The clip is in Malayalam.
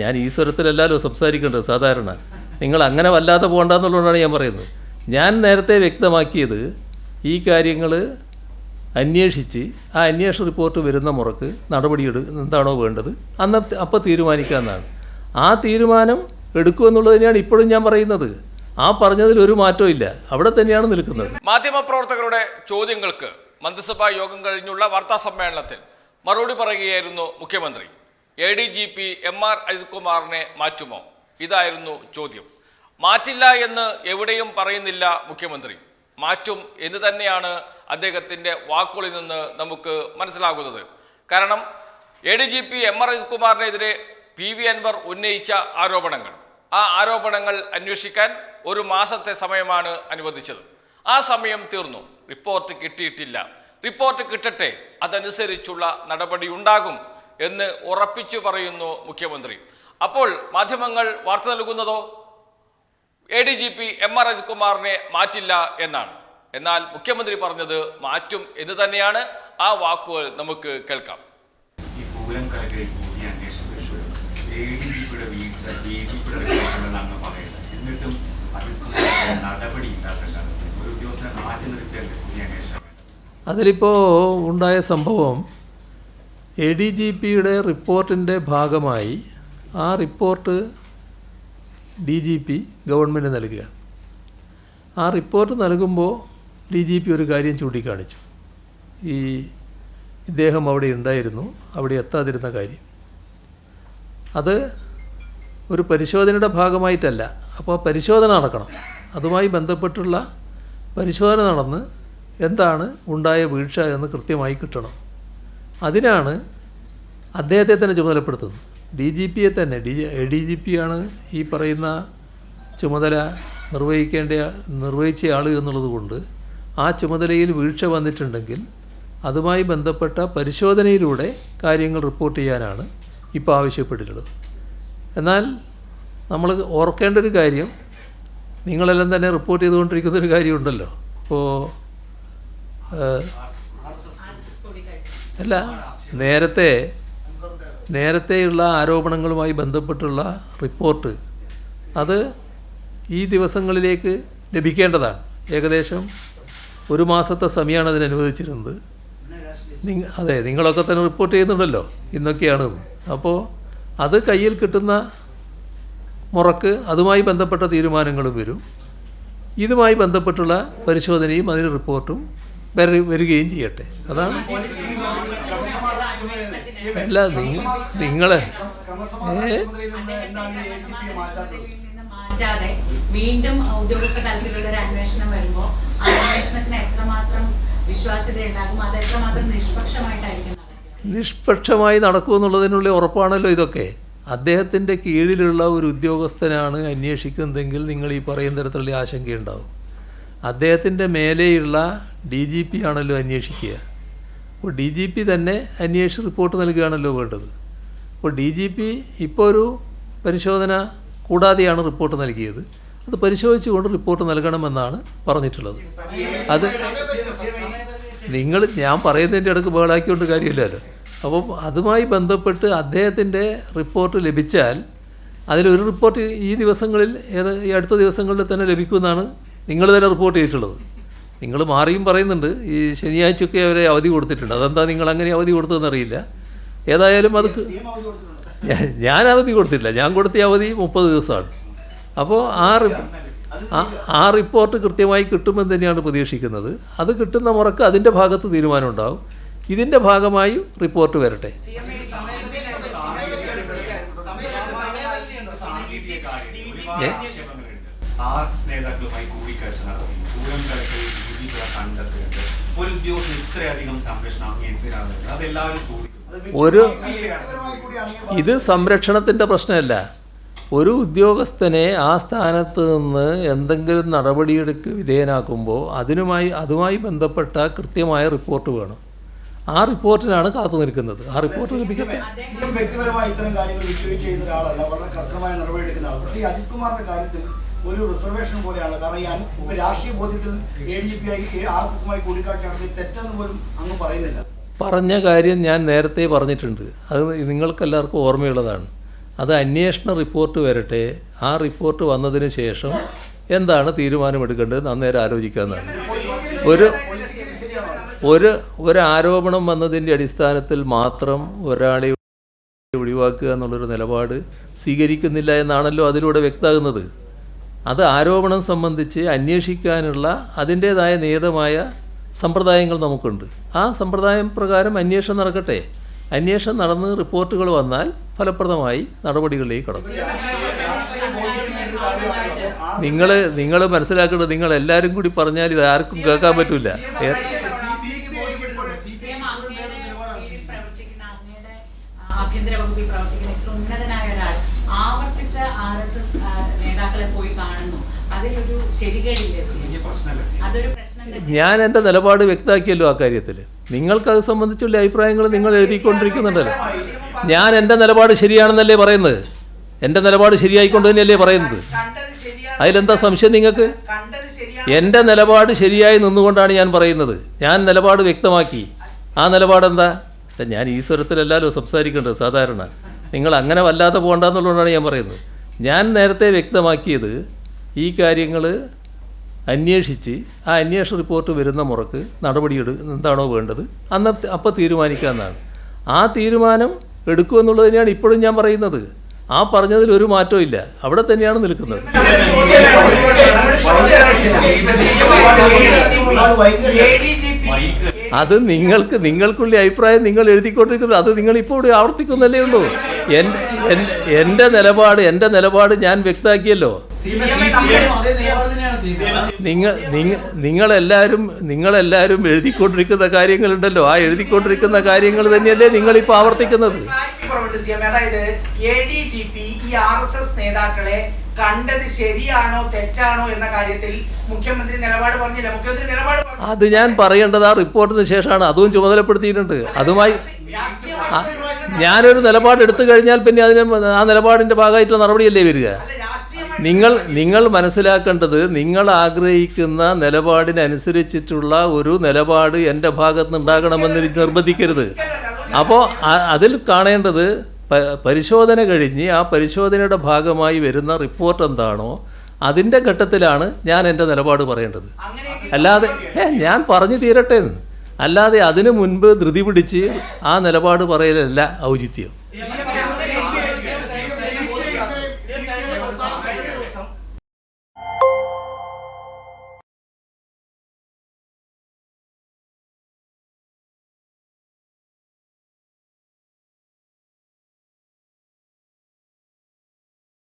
ഞാൻ ഈ സ്വരത്തിലല്ലല്ലോ സംസാരിക്കേണ്ടത് സാധാരണ. നിങ്ങൾ അങ്ങനെ വല്ലാതെ പോകണ്ടെന്നുള്ളതുകൊണ്ടാണ് ഞാൻ പറയുന്നത്. ഞാൻ നേരത്തെ വ്യക്തമാക്കിയത് ഈ കാര്യങ്ങൾ അന്വേഷിച്ച് ആ അന്വേഷണ റിപ്പോർട്ട് വരുന്ന മുറക്ക് എന്താണോ വേണ്ടത് അപ്പോൾ തീരുമാനിക്കാമെന്നാണ്. ആ തീരുമാനം എടുക്കുമെന്നുള്ളത് തന്നെയാണ് ഇപ്പോഴും ഞാൻ പറയുന്നത്. ആ പറഞ്ഞതിൽ ഒരു മാറ്റവും ഇല്ല, അവിടെ തന്നെയാണ് നിൽക്കുന്നത്. മാധ്യമപ്രവർത്തകരുടെ ചോദ്യങ്ങൾക്ക് മന്ത്രിസഭാ യോഗം കഴിഞ്ഞുള്ള വാർത്താ സമ്മേളനത്തിൽ മറുപടി പറയുകയായിരുന്നു മുഖ്യമന്ത്രി. ADGP MR അജിത് കുമാറിനെ മാറ്റുമോ? ഇതായിരുന്നു ചോദ്യം. മാറ്റില്ല എന്ന് എവിടെയും പറയുന്നില്ല മുഖ്യമന്ത്രി. മാറ്റും എന്ന് തന്നെയാണ് അദ്ദേഹത്തിൻ്റെ വാക്കുകളിൽ നിന്ന് നമുക്ക് മനസ്സിലാകുന്നത്. കാരണം ADGP MR Ajith കുമാറിനെതിരെ PV Anwar ഉന്നയിച്ച ആരോപണങ്ങൾ, ആ ആരോപണങ്ങൾ അന്വേഷിക്കാൻ 1 മാസത്തെ സമയമാണ് അനുവദിച്ചത്. ആ സമയം തീർന്നു, റിപ്പോർട്ട് കിട്ടിയിട്ടില്ല. റിപ്പോർട്ട് കിട്ടട്ടെ, അതനുസരിച്ചുള്ള നടപടി ഉണ്ടാകും എന്ന് ഉറപ്പിച്ചു പറയുന്നു മുഖ്യമന്ത്രി. അപ്പോൾ മാധ്യമങ്ങൾ വാർത്ത നൽകുന്നതോ ADGP MR അജിത് കുമാറിനെ മാറ്റില്ല എന്നാണ്. എന്നാൽ മുഖ്യമന്ത്രി പറഞ്ഞത് മാറ്റും എന്ന് തന്നെയാണ്. ആ വാക്കുകൾ നമുക്ക് കേൾക്കാം. അതിലിപ്പോൾ ഉണ്ടായ സംഭവം ADGPയുടെ റിപ്പോർട്ടിൻ്റെ ഭാഗമായി ആ റിപ്പോർട്ട് DGP ഗവൺമെൻറ് നൽകുക. ആ റിപ്പോർട്ട് നൽകുമ്പോൾ DGP ഒരു കാര്യം ചൂണ്ടിക്കാണിച്ചു. ഇദ്ദേഹം അവിടെ ഉണ്ടായിരുന്നു, അവിടെ എത്താതിരുന്ന കാര്യം. അത് ഒരു പരിശോധനയുടെ ഭാഗമായിട്ടല്ല. അപ്പോൾ പരിശോധന നടക്കണം. അതുമായി ബന്ധപ്പെട്ടുള്ള പരിശോധന നടന്ന് എന്താണ് ഉണ്ടായ വീഴ്ച എന്ന് കൃത്യമായി കിട്ടണം. അതിനാണ് അദ്ദേഹത്തെ തന്നെ ചുമതലപ്പെടുത്തുന്നത്. DGPയെ തന്നെ. ADGP ആണ് ഈ പറയുന്ന ചുമതല നിർവഹിച്ച ആൾ എന്നുള്ളത് കൊണ്ട് ആ ചുമതലയിൽ വീഴ്ച വന്നിട്ടുണ്ടെങ്കിൽ അതുമായി ബന്ധപ്പെട്ട പരിശോധനയിലൂടെ കാര്യങ്ങൾ റിപ്പോർട്ട് ചെയ്യാനാണ് ഇപ്പോൾ ആവശ്യപ്പെട്ടിട്ടുള്ളത്. എന്നാൽ നമ്മൾ ഓർക്കേണ്ട ഒരു കാര്യം, നിങ്ങളെല്ലാം തന്നെ റിപ്പോർട്ട് ചെയ്തുകൊണ്ടിരിക്കുന്നൊരു കാര്യമുണ്ടല്ലോ. ഇപ്പോൾ അല്ല, നേരത്തെയുള്ള ആരോപണങ്ങളുമായി ബന്ധപ്പെട്ടുള്ള റിപ്പോർട്ട് അത് ഈ ദിവസങ്ങളിലേക്ക് ലഭിക്കേണ്ടതാണ്. ഏകദേശം 1 മാസത്തെ സമയമാണ് അതിന് അനുവദിച്ചിരുന്നത്. അതെ, നിങ്ങളൊക്കെ തന്നെ റിപ്പോർട്ട് ചെയ്യുന്നുണ്ടല്ലോ ഇന്നൊക്കെയാണ്. അപ്പോൾ അത് കയ്യിൽ കിട്ടുന്ന മുറക്ക് അതുമായി ബന്ധപ്പെട്ട തീരുമാനങ്ങളും വരും. ഇതുമായി ബന്ധപ്പെട്ടുള്ള പരിശോധനയും അതിന് റിപ്പോർട്ടും വരികയും ചെയ്യട്ടെ. അതാണ്. അല്ല, നിങ്ങളെ വീണ്ടും ഉദ്യോഗസ്ഥ തലത്തിലുള്ള ഒരു അന്വേഷണം വരുമ്പോൾ ആ അന്വേഷണത്തിന് എത്രമാത്രം വിശ്വാസ്യത ഉണ്ടാകും, അത് എത്രമാത്രം നിഷ്പക്ഷമായി നടക്കുമെന്നുള്ളതിനുള്ള ഉറപ്പാണല്ലോ ഇതൊക്കെ. അദ്ദേഹത്തിൻ്റെ കീഴിലുള്ള ഒരു ഉദ്യോഗസ്ഥനാണ് അന്വേഷിക്കുന്നതെങ്കിൽ നിങ്ങൾ ഈ പറയുന്ന തരത്തിലുള്ള ആശങ്കയുണ്ടാവും. അദ്ദേഹത്തിൻ്റെ മേലെയുള്ള DGP ആണല്ലോ അന്വേഷിക്കുക. അപ്പോൾ DGP തന്നെ അന്വേഷിച്ച് റിപ്പോർട്ട് നൽകുകയാണല്ലോ വേണ്ടത്. അപ്പോൾ DGP ഇപ്പോൾ ഒരു പരിശോധന കൂടാതെയാണ് റിപ്പോർട്ട് നൽകിയത്. അത് പരിശോധിച്ചുകൊണ്ട് റിപ്പോർട്ട് നൽകണമെന്നാണ് പറഞ്ഞിട്ടുള്ളത്. അത് ഞാൻ പറയുന്നതിൻ്റെ ഇടയ്ക്ക് ബഹളാക്കിക്കൊണ്ട് കാര്യമില്ലല്ലോ. അപ്പം അതുമായി ബന്ധപ്പെട്ട് അദ്ദേഹത്തിൻ്റെ റിപ്പോർട്ട് ലഭിച്ചാൽ അതിലൊരു റിപ്പോർട്ട് ഈ അടുത്ത ദിവസങ്ങളിൽ തന്നെ ലഭിക്കുമെന്നാണ് നിങ്ങൾ തന്നെ റിപ്പോർട്ട് ചെയ്തിട്ടുള്ളത്. നിങ്ങൾ മാറിയും പറയുന്നുണ്ട്, ഈ ശനിയാഴ്ചയൊക്കെ അവരെ അവധി കൊടുത്തിട്ടുണ്ട്. അതെന്താ നിങ്ങൾ അങ്ങനെ അവധി കൊടുത്തതെന്നറിയില്ല. ഏതായാലും അത് ഞാൻ അവധി കൊടുത്തില്ല. ഞാൻ കൊടുത്ത അവധി 30 ദിവസമാണ്. അപ്പോൾ ആ റിപ്പോർട്ട് കൃത്യമായി കിട്ടുമെന്ന് തന്നെയാണ് പ്രതീക്ഷിക്കുന്നത്. അത് കിട്ടുന്ന മുറക്ക് അതിൻ്റെ ഭാഗത്ത് തീരുമാനം ഉണ്ടാവും. ഇതിൻ്റെ ഭാഗമായി റിപ്പോർട്ട് വരട്ടെ. ഇത് സംരക്ഷണത്തിൻ്റെ പ്രശ്നമല്ല. ഒരു ഉദ്യോഗസ്ഥനെ ആ സ്ഥാനത്ത് നിന്ന് എന്തെങ്കിലും നടപടിയെടുക്ക് വിധേയനാക്കുമ്പോൾ അതുമായി ബന്ധപ്പെട്ട കൃത്യമായ റിപ്പോർട്ട് വേണം. ആ റിപ്പോർട്ടിനാണ് കാത്തു നിൽക്കുന്നത്. ആ റിപ്പോർട്ട് ലഭിക്കട്ടെ. വ്യക്തിപരമായി ഇത്തരം കാര്യങ്ങൾ വിശ്വസിച്ച് ചെയ്യുന്ന ഒരാളല്ല, വളരെ കർശനമായ നടപടിയെടുക്കുന്ന ആൾ. പക്ഷേ ഈ അജിത് കുമാറിന്റെ കാര്യത്തിൽ ഒരു റിസർവേഷൻ പോലെയാണ്. കാരണം രാഷ്ട്രീയ ബോധ്യത്തിൽ ADGP RSSമായി കൂടിക്കാഴ്ച നടത്തി തെറ്റെന്ന് പോലും അങ്ങ് പറയുന്നില്ല. പറഞ്ഞ കാര്യം ഞാൻ നേരത്തെ പറഞ്ഞിട്ടുണ്ട്. അത് നിങ്ങൾക്കെല്ലാവർക്കും ഓർമ്മയുള്ളതാണ്. അത് അന്വേഷണ റിപ്പോർട്ട് വരട്ടെ. ആ റിപ്പോർട്ട് വന്നതിന് ശേഷം എന്താണ് തീരുമാനമെടുക്കേണ്ടത് അന്നേരം ആലോചിക്കാമെന്നാണ്. ഒരു ആരോപണം വന്നതിൻ്റെ അടിസ്ഥാനത്തിൽ മാത്രം ഒരാളെ ഒഴിവാക്കുക എന്നുള്ളൊരു നിലപാട് സ്വീകരിക്കുന്നില്ല എന്നാണല്ലോ അതിലൂടെ വ്യക്തമാകുന്നത്. അത് ആരോപണം സംബന്ധിച്ച് അന്വേഷിക്കാനുള്ള അതിൻ്റേതായ നിയതമായ സമ്പ്രദായങ്ങൾ നമുക്കുണ്ട്. ആ സമ്പ്രദായം പ്രകാരം അന്വേഷണം നടക്കട്ടെ. അന്വേഷണം നടന്ന് റിപ്പോർട്ടുകൾ വന്നാൽ ഫലപ്രദമായി നടപടികളിലേക്ക് കടക്കും. നിങ്ങൾ മനസ്സിലാക്കേണ്ടത്, നിങ്ങൾ എല്ലാവരും കൂടി പറഞ്ഞാൽ ഇത് ആർക്കും കേൾക്കാൻ പറ്റില്ല. ആഭ്യന്തര വകുപ്പിൽ പ്രവർത്തിക്കുന്ന ഇത്ര ഉന്നതനായ ഒരാൾ ആവർത്തിച്ച RSS നേതാക്കളെ പോയി കാണുന്നു. അതിലൊരു ശരികേടില്ലേ? അതൊരു പ്രശ്നം. ഞാൻ എൻ്റെ നിലപാട് വ്യക്തമാക്കിയല്ലോ ആ കാര്യത്തിൽ. നിങ്ങൾക്കത് സംബന്ധിച്ചുള്ള അഭിപ്രായങ്ങൾ നിങ്ങൾ എഴുതിക്കൊണ്ടിരിക്കുന്നുണ്ടല്ലോ. ഞാൻ എൻ്റെ നിലപാട് ശരിയാണെന്നല്ലേ പറയുന്നത്. എൻ്റെ നിലപാട് ശരിയായിക്കൊണ്ട് തന്നെയല്ലേ പറയുന്നത്. അതിലെന്താ സംശയം നിങ്ങൾക്ക്? എൻ്റെ നിലപാട് ശരിയായി നിന്നുകൊണ്ടാണ് ഞാൻ പറയുന്നത്. ഞാൻ നിലപാട് വ്യക്തമാക്കി. ആ നിലപാടെന്താ? ഞാൻ ഈ സ്വരത്തിലല്ലല്ലോ സംസാരിക്കേണ്ടത് സാധാരണ. നിങ്ങൾ അങ്ങനെ വല്ലാതെ പോകണ്ടെന്നുള്ളതാണ് ഞാൻ പറയുന്നത്. ഞാൻ നേരത്തെ വ്യക്തമാക്കിയത് ഈ കാര്യങ്ങൾ അന്വേഷിച്ച് ആ അന്വേഷണ റിപ്പോർട്ട് വരുന്ന മുറക്ക് എന്താണോ വേണ്ടത് അപ്പോൾ തീരുമാനിക്കാമെന്നാണ്. ആ തീരുമാനം എടുക്കുമെന്നുള്ളത് തന്നെയാണ് ഇപ്പോഴും ഞാൻ പറയുന്നത്. ആ പറഞ്ഞതിൽ ഒരു മാറ്റവും ഇല്ല. അവിടെ തന്നെയാണ് നിൽക്കുന്നത്. അത് നിങ്ങൾക്കുള്ള അഭിപ്രായം നിങ്ങൾ എഴുതിക്കൊണ്ടിരിക്കുന്നത്. അത് നിങ്ങളിപ്പോൾ ഇവിടെ ആവർത്തിക്കുന്നല്ലേ ഉള്ളൂ. എൻ്റെ നിലപാട് ഞാൻ വ്യക്തമാക്കിയല്ലോ. നിങ്ങളെല്ലാവരും എഴുതിക്കൊണ്ടിരിക്കുന്ന കാര്യങ്ങളുണ്ടല്ലോ. ആ എഴുതിക്കൊണ്ടിരിക്കുന്ന കാര്യങ്ങൾ തന്നെയല്ലേ നിങ്ങളിപ്പോൾ ആവർത്തിക്കുന്നത്. അതായത് ADGP ഈ RSS നേതാക്കളെ കണ്ടത് ശരിയാണോ തെറ്റാണോ എന്ന കാര്യത്തിൽ മുഖ്യമന്ത്രി നിലപാട് പറഞ്ഞില്ല. മുഖ്യമന്ത്രി നിലപാട് അത് ഞാൻ പറയേണ്ടത് ആ റിപ്പോർട്ടിന് ശേഷമാണ്. അതും ചുമതലപ്പെടുത്തിയിട്ടുണ്ട്. അതുമായി ഞാനൊരു നിലപാട് എടുത്തു കഴിഞ്ഞാൽ പിന്നെ ആ നിലപാടിൻ്റെ ഭാഗമായിട്ടുള്ള നടപടിയല്ലേ വരിക. നിങ്ങൾ മനസ്സിലാക്കേണ്ടത്, നിങ്ങൾ ആഗ്രഹിക്കുന്ന നിലപാടിനനുസരിച്ചിട്ടുള്ള ഒരു നിലപാട് എൻ്റെ ഭാഗത്ത് നിന്നുണ്ടാകണമെന്ന് നിർബന്ധിക്കരുത്. അപ്പോൾ അതിൽ കാണേണ്ടത് പരിശോധന കഴിഞ്ഞ് ആ പരിശോധനയുടെ ഭാഗമായി വരുന്ന റിപ്പോർട്ട് എന്താണോ അതിൻ്റെ ഘട്ടത്തിലാണ് ഞാൻ എൻ്റെ നിലപാട് പറയേണ്ടത്. അല്ലാതെ ഞാൻ പറഞ്ഞു തീരട്ടെ. അല്ലാതെ അതിനു മുൻപ് ധൃതി പിടിച്ച് ആ നിലപാട് പറയലല്ല ഔചിത്യം.